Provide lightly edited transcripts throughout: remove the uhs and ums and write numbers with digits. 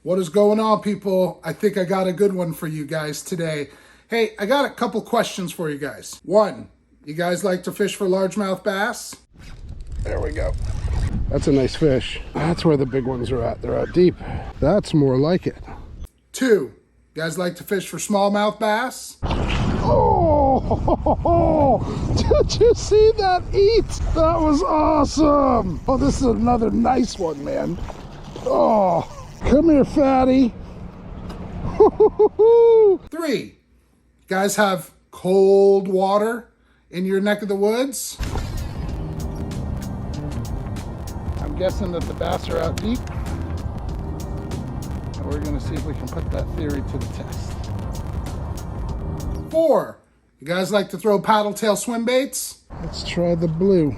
What is going on, people? I think I got a good one for you guys today. Hey, I got a couple questions for you guys. One, you guys like to fish for largemouth bass? There we go. That's a nice fish. That's where the big ones are at. They're out deep. That's more like it. Two, you guys like to fish for smallmouth bass? Oh, did you see that eat? That was awesome. Oh, this is another nice one, man. Oh, come here, fatty. Three, you guys have cold water in your neck of the woods? I'm guessing that the bass are out deep. And we're gonna see if we can put that theory to the test. Four, you guys like to throw paddletail swim baits? Let's try the blue.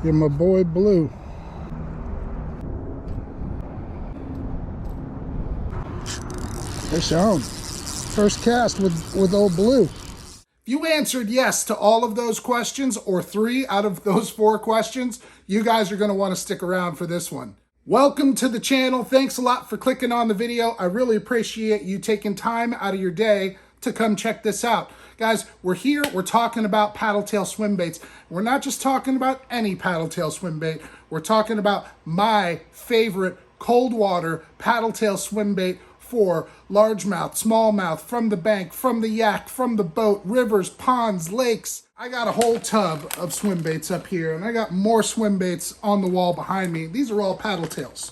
You're my boy Blue. Fish on. First cast with old Blue. If you answered yes to all of those questions, or 3 out of those 4 questions, you guys are going to want to stick around for this one. Welcome to the channel. Thanks a lot for clicking on the video. I really appreciate you taking time out of your day to come check this out. Guys, we're here, we're talking about paddletail swim baits. We're not just talking about any paddletail swim bait. We're talking about my favorite cold water paddletail swim bait for largemouth, smallmouth, from the bank, from the yak, from the boat, rivers, ponds, lakes. I got a whole tub of swim baits up here, and I got more swim baits on the wall behind me. These are all paddletails.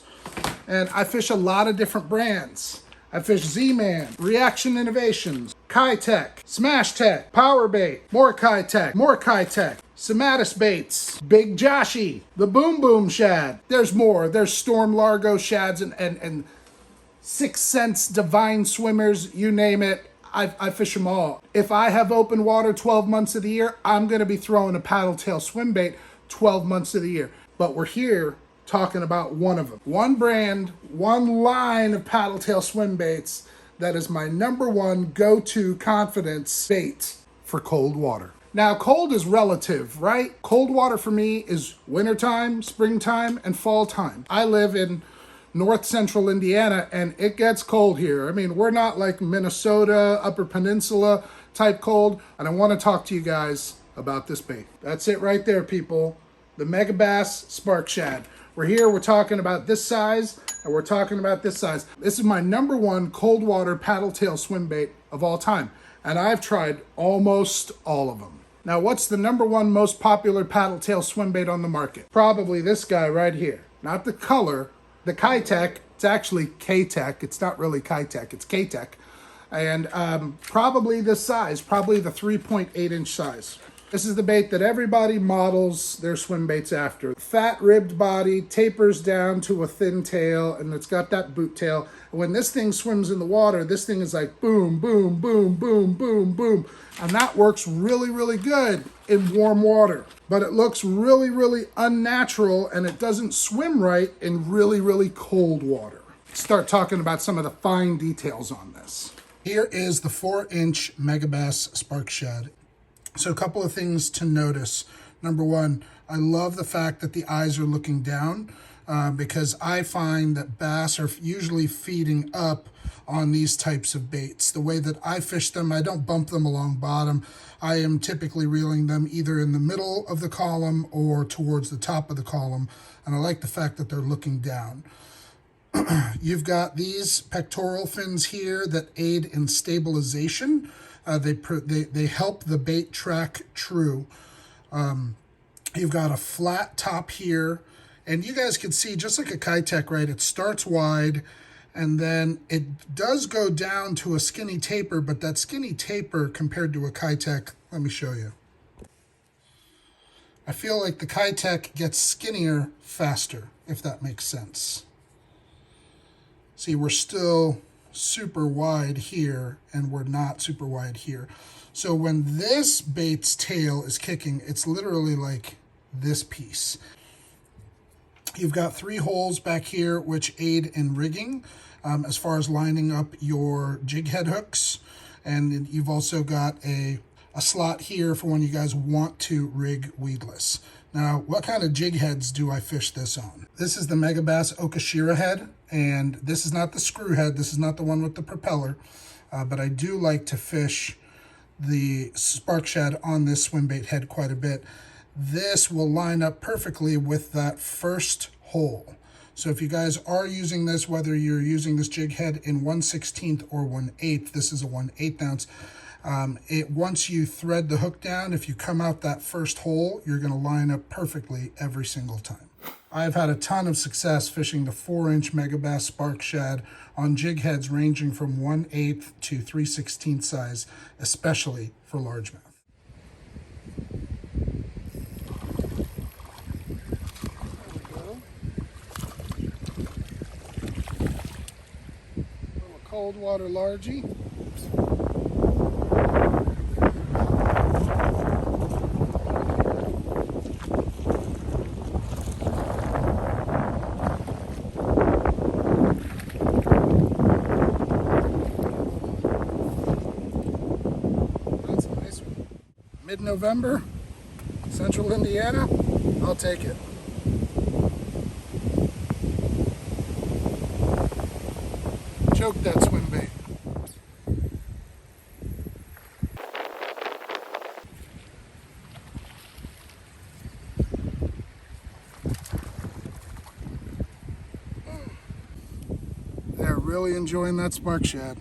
And I fish a lot of different brands. I fish Z-Man, Reaction Innovations, Kai-Tech, Smash Tech, Power Bait, more Kai-Tech, Sematus Baits, Big Joshy, the Boom Boom Shad. There's more. There's Storm Largo shads and 6 Sense Divine Swimmers, you name it. I fish them all. If I have open water 12 months of the year, I'm going to be throwing a paddletail swim bait 12 months of the year. But we're here talking about one of them. One brand, one line of paddletail swim baits that is my #1 go-to confidence bait for cold water. Now, cold is relative, right? Cold water for me is wintertime, springtime, and fall time. I live in north central Indiana, and it gets cold here. I mean, we're not like Minnesota, Upper Peninsula type cold, and I want to talk to you guys about this bait. That's it right there, people. The Megabass Spark Shad. We're here, we're talking about this size, and we're talking about this size. This is my #1 cold water paddletail swim bait of all time, and I've tried almost all of them. Now, what's the #1 most popular paddletail swim bait on the market? Probably this guy right here. Not the color, the Kai-Tech. It's actually K-Tech. It's not really Kai-Tech, it's K-Tech. And probably this size, probably the 3.8 inch size. This is the bait that everybody models their swim baits after. Fat ribbed body, tapers down to a thin tail, and it's got that boot tail. And when this thing swims in the water, this thing is like boom, boom, boom, boom, boom, boom. And that works really, really good in warm water. But it looks really, really unnatural, and it doesn't swim right in really, really cold water. Let's start talking about some of the fine details on this. Here is the 4-inch Megabass Spark Shad. So a couple of things to notice. #1, I love the fact that the eyes are looking down because I find that bass are usually feeding up on these types of baits. The way that I fish them, I don't bump them along bottom. I am typically reeling them either in the middle of the column or towards the top of the column. And I like the fact that they're looking down. You've got these pectoral fins here that aid in stabilization. They help the bait track true. You've got a flat top here, and you guys can see, just like a Kai-Tech, right? It starts wide, and then it does go down to a skinny taper, but that skinny taper compared to a Kai-Tech, let me show you. I feel like the Kai-Tech gets skinnier faster, if that makes sense. See, we're still super wide here, and we're not super wide here. So when this bait's tail is kicking, it's literally like this piece. You've got 3 holes back here which aid in rigging as far as lining up your jig head hooks, and you've also got a slot here for when you guys want to rig weedless. Now, what kind of jig heads do I fish this on? This is the Megabass Okashira head, and this is not the screw head. This is not the one with the propeller, but I do like to fish the spark shad on this swim bait head quite a bit. This will line up perfectly with that first hole. So if you guys are using this, whether you're using this jig head in 1/16 or 1/8, this is a 1/8 ounce. Once you thread the hook down, if you come out that first hole, you're going to line up perfectly every single time. I've had a ton of success fishing the 4-inch Megabass Spark Shad on jig heads ranging from 1/8 to 3/16 size, especially for largemouth. Little cold water largie. Mid-November, central Indiana, I'll take it. Choke that swim bait. They're really enjoying that spark shad.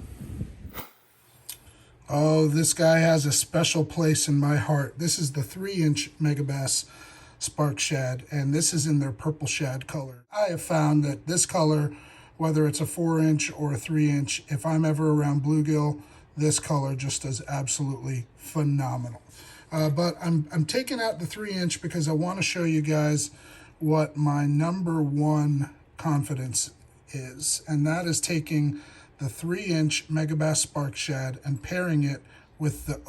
Oh, this guy has a special place in my heart. This is the 3-inch Megabass Spark Shad, and this is in their purple shad color. I have found that this color, whether it's a 4-inch or a 3-inch, if I'm ever around bluegill, this color just does absolutely phenomenal. But I'm taking out the 3-inch because I want to show you guys what my #1 confidence is, and that is taking the 3-inch Megabass Spark Shad and pairing it with the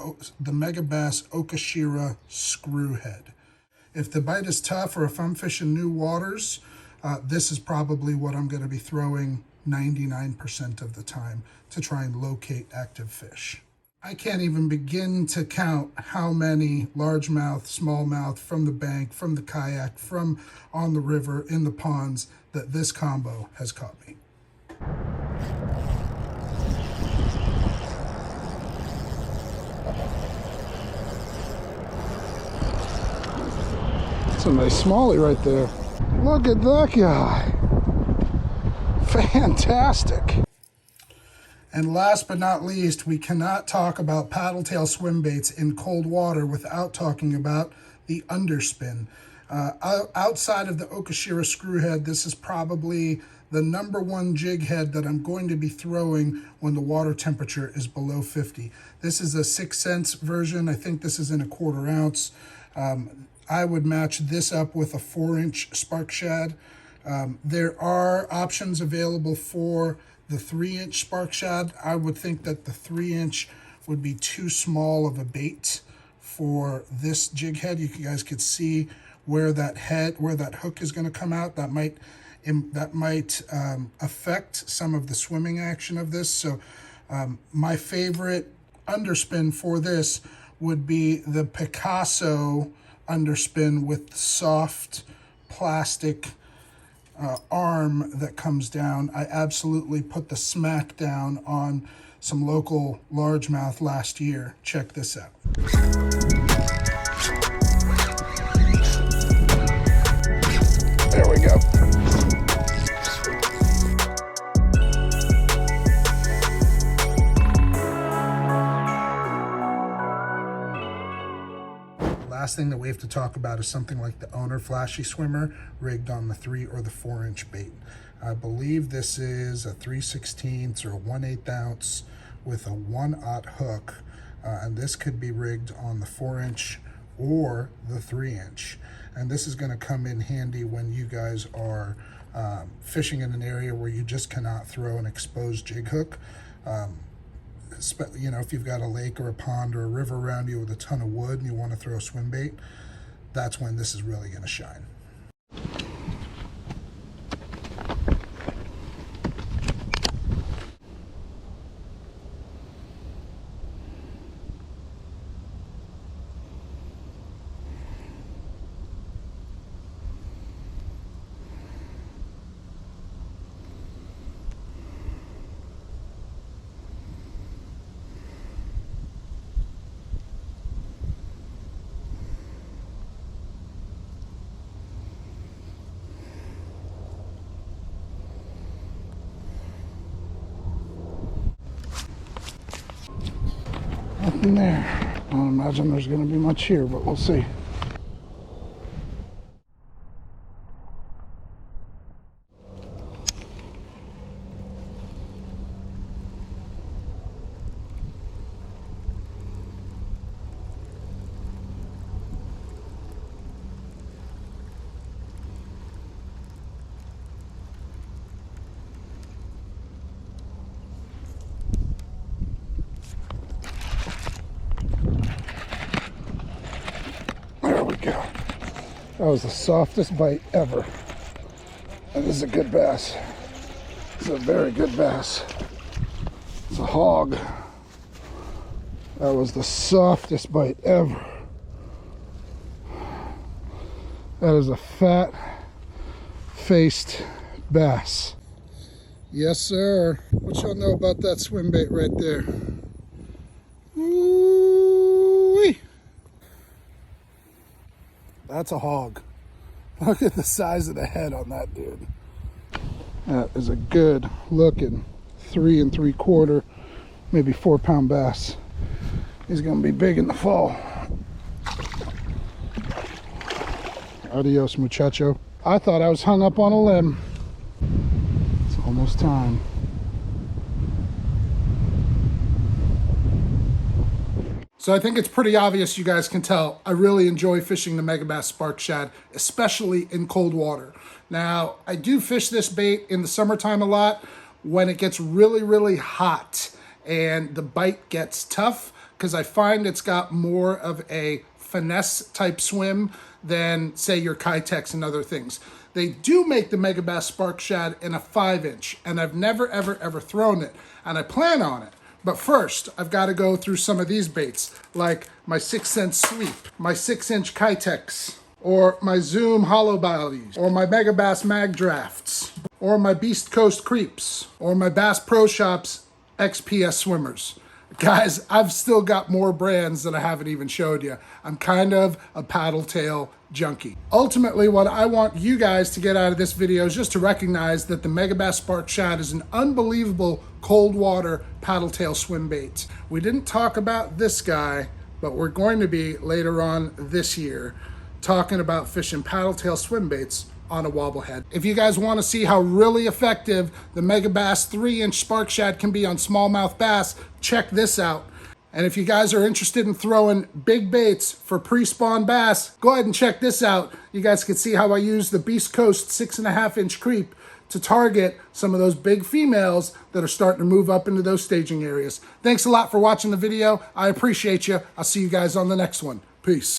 Megabass Okashira screw head. If the bite is tough or if I'm fishing new waters, this is probably what I'm going to be throwing 99% of the time to try and locate active fish. I can't even begin to count how many largemouth, smallmouth from the bank, from the kayak, from on the river, in the ponds that this combo has caught me. That's a nice smallie right there. Look at that guy. Fantastic. And last but not least, we cannot talk about paddletail swim baits in cold water without talking about the underspin. Outside of the Okashira screwhead, this is probably the #1 jig head that I'm going to be throwing when the water temperature is below 50. This is a 6 cents version. I think this is in a 1/4 ounce. I would match this up with a 4-inch Spark Shad. There are options available for the 3-inch Spark Shad. I would think that the 3-inch would be too small of a bait for this jig head. You guys could see where that hook is going to come out. That might affect some of the swimming action of this. So my favorite underspin for this would be the Picasso underspin with the soft plastic arm that comes down. I absolutely put the smack down on some local largemouth last year. Check this out. There we go. Last thing that we have to talk about is something like the Owner Flashy Swimmer rigged on the 3 or the 4-inch bait. I believe this is a 3/16 or a 1/8 ounce with a 1/0 hook, and this could be rigged on the 4-inch or the 3-inch. And this is going to come in handy when you guys are fishing in an area where you just cannot throw an exposed jig hook. You know, if you've got a lake or a pond or a river around you with a ton of wood and you want to throw a swim bait, that's when this is really going to shine. Nothing there. I don't imagine there's going to be much here, but we'll see. There we go. That was the softest bite ever. That is a good bass. It's a very good bass. It's a hog. That was the softest bite ever. That is a fat-faced bass. Yes, sir. What y'all know about that swim bait right there? Ooh-wee. That's a hog. Look at the size of the head on that dude. That is a good looking 3 3/4, maybe 4-pound bass. He's gonna be big in the fall. Adios, muchacho. I thought I was hung up on a limb. It's almost time. So I think it's pretty obvious, you guys can tell, I really enjoy fishing the megabass spark shad, especially in cold water. Now, I do fish this bait in the summertime a lot when it gets really, really hot and the bite gets tough, because I find it's got more of a finesse type swim than, say, your Kitex and other things. They do make the megabass spark shad in a 5-inch, and I've never, ever, ever thrown it, and I plan on it. But first, I've got to go through some of these baits, like my 6-cent sweep, my 6-inch Kitex, or my Zoom hollow bodies, or my Megabass mag drafts, or my Beast Coast creeps, or my Bass Pro Shops XPS swimmers. Guys, I've still got more brands that I haven't even showed you. I'm kind of a paddletail junkie. Ultimately, what I want you guys to get out of this video is just to recognize that the Megabass Spark Shad is an unbelievable cold water paddletail swim bait. We didn't talk about this guy, but we're going to be later on this year talking about fishing paddletail swim baits on a wobblehead. If you guys want to see how really effective the Megabass 3-inch Spark Shad can be on smallmouth bass, check this out. And if you guys are interested in throwing big baits for pre-spawn bass, go ahead and check this out. You guys can see how I use the Beast Coast 6.5-inch creep to target some of those big females that are starting to move up into those staging areas. Thanks a lot for watching the video. I appreciate you. I'll see you guys on the next one. Peace.